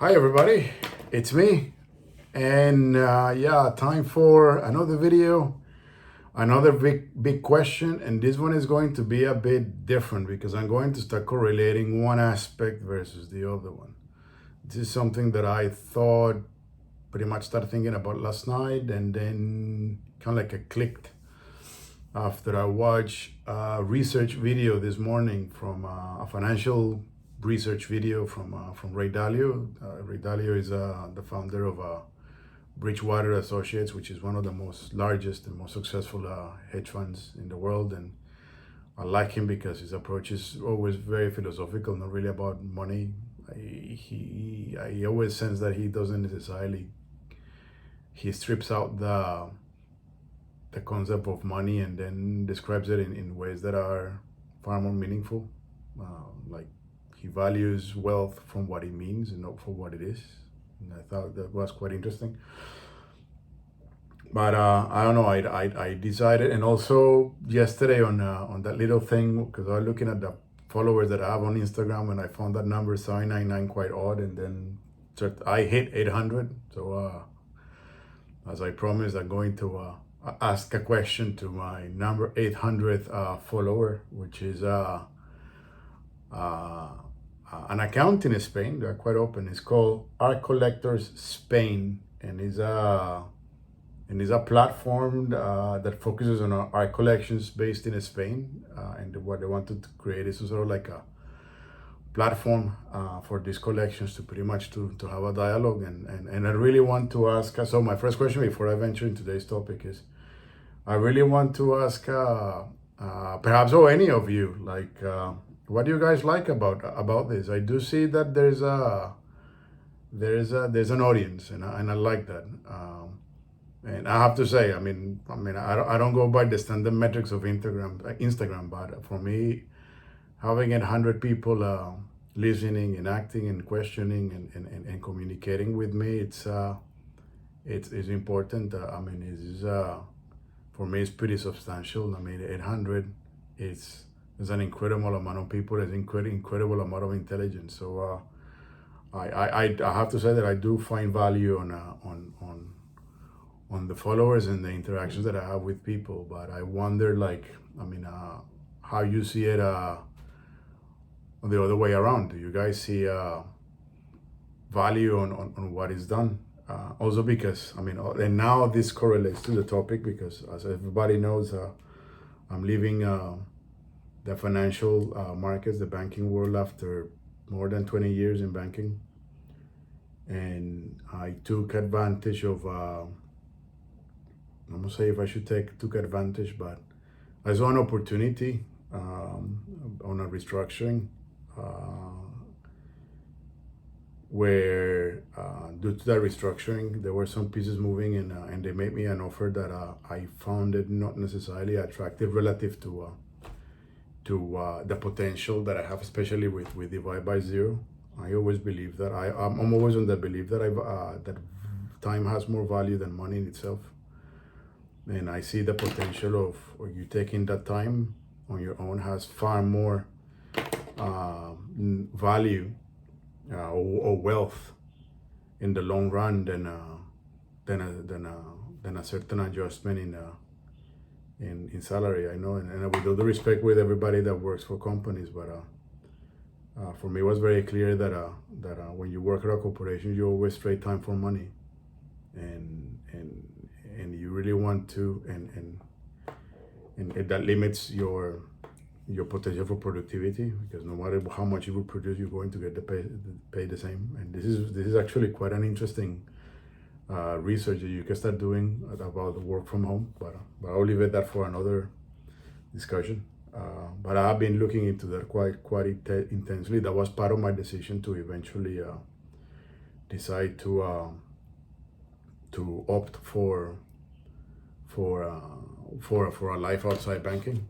Hi everybody, it's me, and yeah, time for another video, another big question, and this one is going to be a bit different because I'm going to start correlating one aspect versus the other one. This is something that I thought pretty much started thinking about last night, and then kind of like it clicked after I watched a research video this morning from a financial research video from Ray Dalio. Ray Dalio is the founder of Bridgewater Associates, which is one of the most largest and most successful hedge funds in the world. And I like him because his approach is always very philosophical, not really about money. I always sense that he doesn't necessarily, he strips out the concept of money and then describes it in ways that are far more meaningful. Like he values wealth from what it means and not for what it is. And I thought that was quite interesting. But I don't know. I decided, and also yesterday on that little thing, because I was looking at the followers that I have on Instagram, and I found that number 799 quite odd, and then I hit 800. So as I promised, I'm going to ask a question to my number 800th follower, which is an account in Spain. They're quite open. It's called Art Collectors Spain, and is a platform that focuses on art collections based in Spain. And what they wanted to create is sort of like a platform for these collections to pretty much to have a dialogue. And I really want to ask, so my first question before I venture into today's topic is, I really want to ask perhaps, or any of you, like, what do you guys like about this? I do see that there's an audience, and I like that. And I have to say, I don't go by the standard metrics of Instagram, but for me, having 100 people listening and acting and questioning and communicating with me, it's important. For me, it's pretty substantial. 800 is an incredible amount of people. It's incredible amount of intelligence. So I have to say that I do find value on the followers and the interactions that I have with people. But I wonder, how you see it the other way around. Do you guys see value on what is done? Also because, and now this correlates to the topic because, as everybody knows, I'm leaving the financial markets, the banking world, after more than 20 years in banking. And I took advantage of, I'm gonna say if I should took advantage, but I saw an opportunity on a restructuring where due to that restructuring, there were some pieces moving, and they made me an offer that I found it not necessarily attractive relative to the potential that I have, especially with Divide by Zero. I always believe that I'm always on the belief that that time has more value than money in itself, and I see the potential of you taking that time on your own has far more value or wealth in the long run than a certain adjustment in salary. I know, and with all the respect with everybody that works for companies, but for me it was very clear that when you work at a corporation, you always trade time for money, and you really want to, and that limits your potential for productivity, because no matter how much you will produce, you're going to get the pay the same. And this is actually quite an interesting research that you can start doing about the work from home. But I'll leave it that for another discussion. But I have been looking into that quite intensely. That was part of my decision to eventually decide to opt for a life outside banking.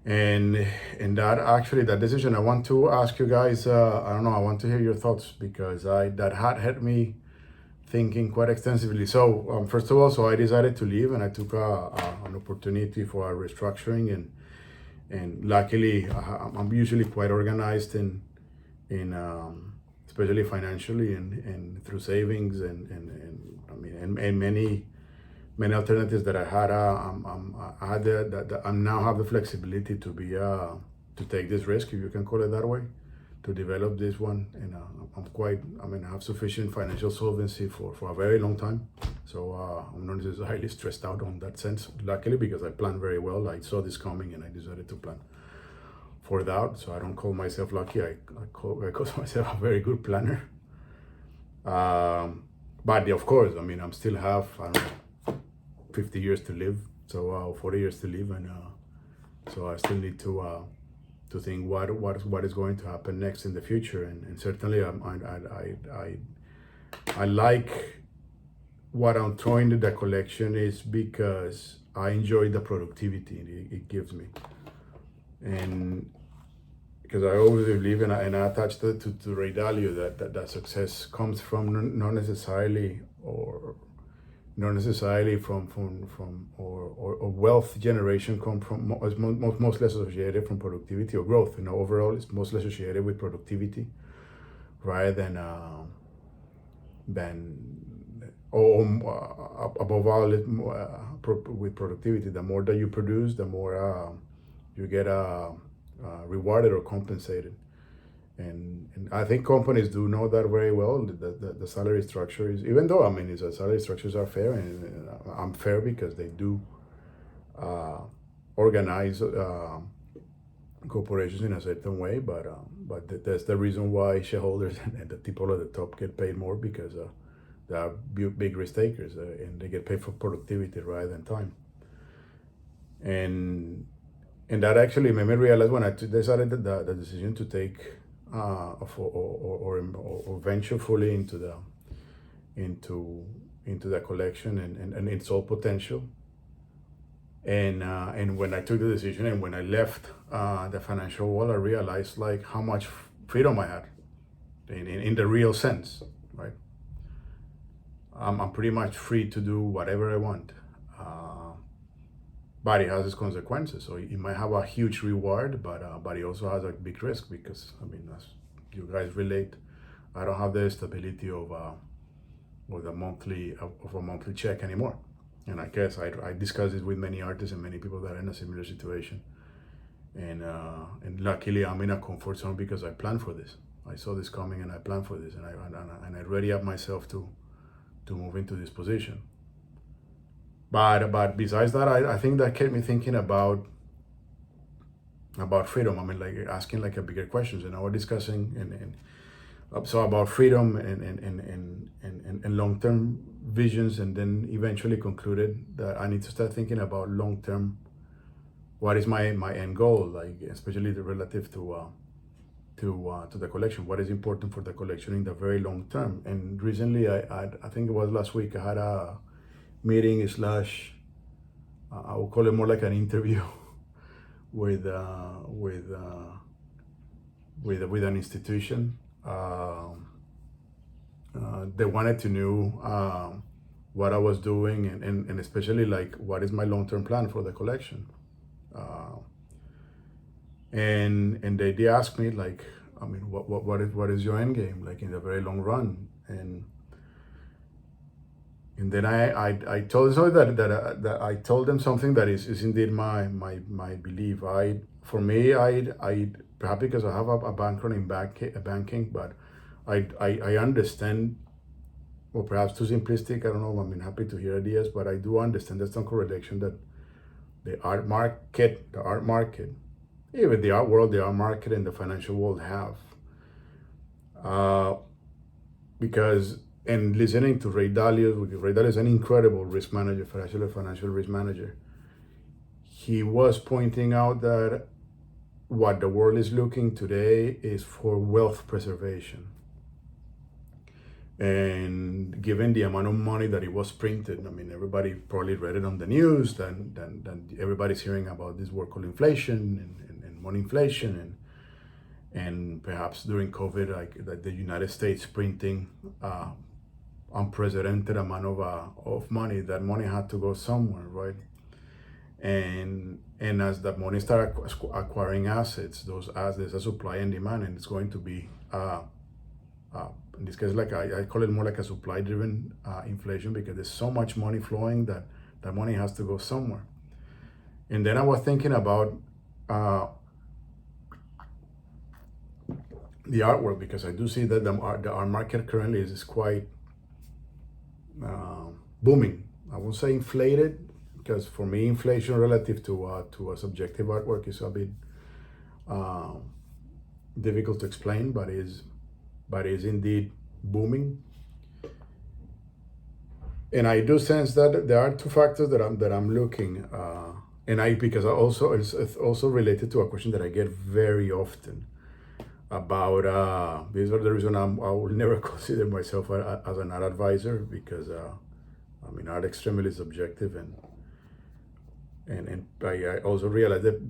And that decision, I want to ask you guys, I don't know, I want to hear your thoughts, because that had me thinking quite extensively. So first of all, so I decided to leave, and I took an opportunity for a restructuring, and luckily I'm usually quite organized in especially financially and through savings and many alternatives that I had. I had I now have the flexibility to be to take this risk, if you can call it that way, to develop this one. And I have sufficient financial solvency for a very long time. So I'm not necessarily stressed out on that sense, luckily, because I planned very well. I saw this coming and I decided to plan for that. So I don't call myself lucky. I call myself a very good planner. But of course, I'm still have, I don't know, 50 years to live. So 40 years to live. And so I still need to think what is going to happen next in the future. And certainly I like what I'm throwing to the collection is because I enjoy the productivity it gives me. And because I always believe and I attach that to Ray Dalio that success comes from not necessarily from or wealth generation come from is mostly associated from productivity or growth. Overall it's mostly associated with productivity rather than above all with productivity. The more that you produce, the more you get rewarded or compensated. And I think companies do know that very well. The salary structure is, even though the salary structures are fair, and I'm fair because they do organize corporations in a certain way. But that's the reason why shareholders and the people at the top get paid more, because they are big risk takers and they get paid for productivity rather than time. And that actually made me realize when I decided that the decision to take or venture fully into the collection and its all potential. And when I took the decision and when I left the financial world, I realized like how much freedom I had in the real sense, right? I'm pretty much free to do whatever I want. But it has its consequences. So it might have a huge reward, but it also has a big risk because, as you guys relate, I don't have the stability of a monthly check anymore. And I guess I discussed it with many artists and many people that are in a similar situation. And luckily I'm in a comfort zone because I planned for this. I saw this coming and I planned for this, and I ready up myself to move into this position. But besides that, I think that kept me thinking about freedom. Like asking like a bigger questions, and I was discussing and so about freedom and long-term visions, and then eventually concluded that I need to start thinking about long-term. What is my end goal, like especially relative to the collection? What is important for the collection in the very long term? And recently, I think it was last week, I had a meeting slash I would call it more like an interview with an institution. They wanted to know what I was doing and especially like what is my long-term plan for the collection. And they asked me like, what is your end game, like in the very long run? And then I told them that I told them something that is indeed my belief. I perhaps because I have a background in banking, but I understand, or perhaps too simplistic, I don't know, happy to hear ideas, but I do understand there's some correlation that the art market, even the art world, the art market and the financial world have. Because, and listening to Ray Dalio is an incredible risk manager, financial risk manager. He was pointing out that what the world is looking today is for wealth preservation. And given the amount of money that it was printed, everybody probably read it on the news, then everybody's hearing about this word called inflation and money inflation, and perhaps during COVID, like that the United States printing unprecedented amount of money. That money had to go somewhere, right? And as the money started acquiring assets, there's a supply and demand, and it's going to be in this case, like I call it more like a supply-driven inflation, because there's so much money flowing that that money has to go somewhere. And then I was thinking about the artwork, because I do see that the art market currently is quite booming. I won't say inflated, because for me, inflation relative to a subjective artwork is a bit difficult to explain, but is indeed booming. And I do sense that there are two factors that I'm looking, and because it's also related to a question that I get very often about. These are the reason I will never consider myself as an art advisor, because I mean, art extremely subjective, and I also realize that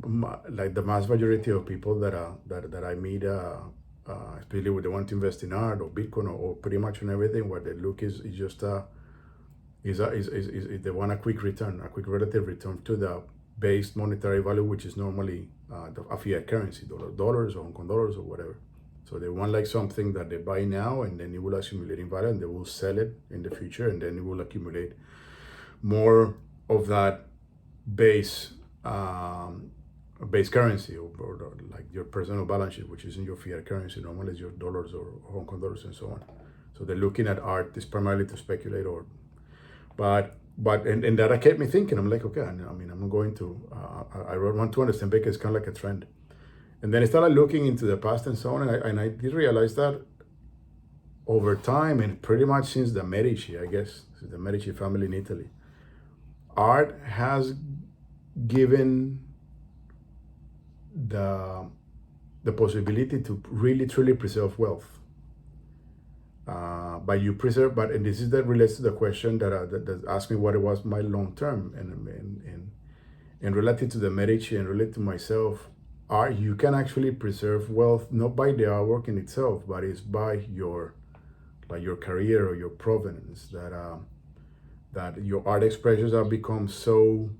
like the mass majority of people that I meet, especially when they want to invest in art or Bitcoin or pretty much on everything, what they look is just they want a quick return, a quick relative return to the base monetary value, which is normally a fiat currency, dollars or Hong Kong dollars or whatever. So they want like something that they buy now, and then it will accumulate in value, and they will sell it in the future, and then it will accumulate more of that base currency, or like your personal balance sheet, which isn't your fiat currency. Normally it's your dollars or Hong Kong dollars and so on. So they're looking at art is primarily to speculate, and that kept me thinking. I'm like, okay, I mean, I'm going to I want to understand, because it's kind of like a trend. And then I started looking into the past and so on, and I did realize that over time, and pretty much since the Medici, I guess, the Medici family in Italy, art has given the possibility to really truly preserve wealth. And this is that relates to the question that asked me what it was my long term, and related to the Medici and related to myself. Art, you can actually preserve wealth not by the artwork in itself, but it's by your career or your provenance, that your art expressions have become so,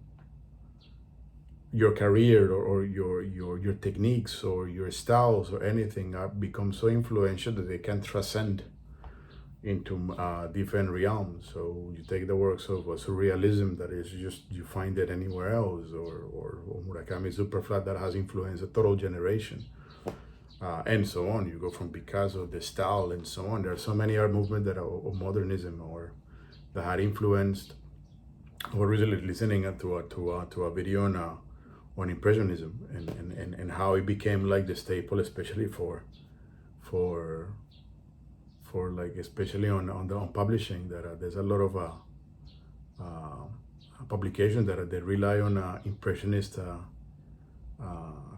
your career or your techniques or your styles or anything have become so influential that they can transcend into different realms. So you take the works of surrealism that is just, you find it anywhere else, or Murakami Superflat that has influenced a total generation, and so on. You go from Picasso, the style, and so on. There are so many art movements that are of modernism, or that had influenced. I was recently listening to a video on Impressionism, and how it became like the staple, especially for like, especially on publishing, that there's a lot of publications that they rely on impressionist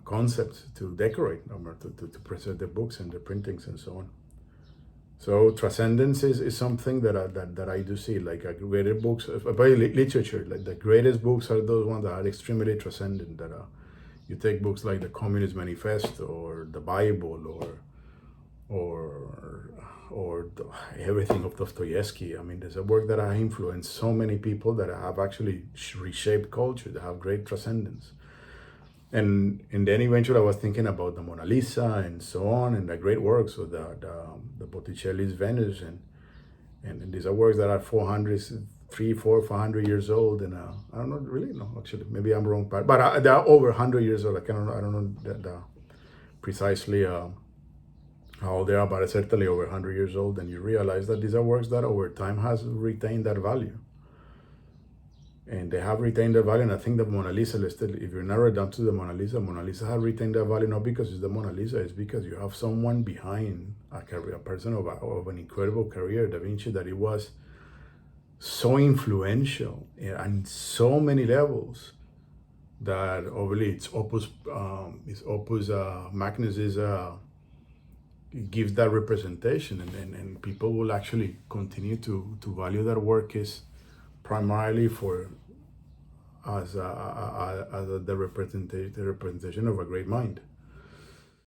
concepts to decorate, or to present the books and the printings and so on. So transcendence is something that I do see, like greater books, by literature, like the greatest books are those ones that are extremely transcendent, that you take books like the Communist Manifesto or the Bible, or everything of Dostoevsky. I mean, there's a work that has influenced so many people, that have actually reshaped culture, that have great transcendence. And then eventually I was thinking about the Mona Lisa and so on, and the great works of the Botticelli's Venus, and these are works that are 400 years old, and I don't know, really, no, actually, maybe I'm wrong, but they are over 100 years old. I don't know the precisely how old they are, but certainly over 100 years old. And you realize that these are works that over time has retained that value. And they have retained their value. And I think the Mona Lisa, if you're narrowed down to the Mona Lisa has retained their value, not because it's the Mona Lisa, it's because you have someone behind a person of an incredible career, Da Vinci, that it was so influential on so many levels, that obviously its opus magnus gives that representation, and people will actually continue to value that work is primarily as the representation of a great mind.